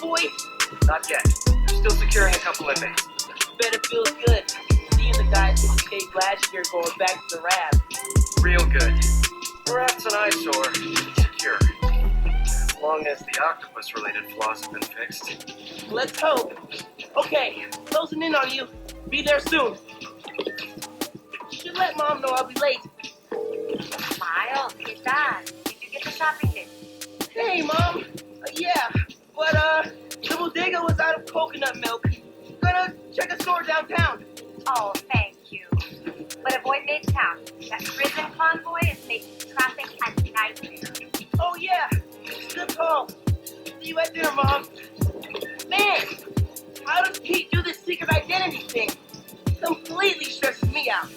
convoy? Not yet. They're still securing a couple of things. Bet it feels good. Seeing the guys who escaped last year going back to the rab. Real good. The rat's an eyesore. Secure. As long as the octopus-related flaws have been fixed. Let's hope. Okay, closing in on you. Be there soon. Should let Mom know I'll be late. Miles, ¿qué tal? Did you get the shopping list? Hey, Mom. Yeah, but the bodega was out of coconut milk. Gonna check a store downtown. Oh, thank you. But avoid Midtown. That prison convoy is making traffic a nightmare. Oh, yeah. Good call. See you at dinner, Mom. Man, how does Pete do this secret identity thing? Completely stresses me out.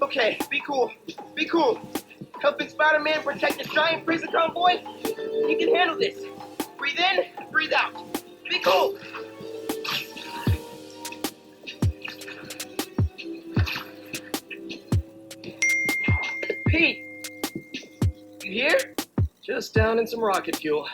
Okay, be cool. Be cool. Helping Spider-Man protect the giant prison convoy? You can handle this. Breathe in, breathe out. Be cool. Pete, you here? Just down in some rocket fuel.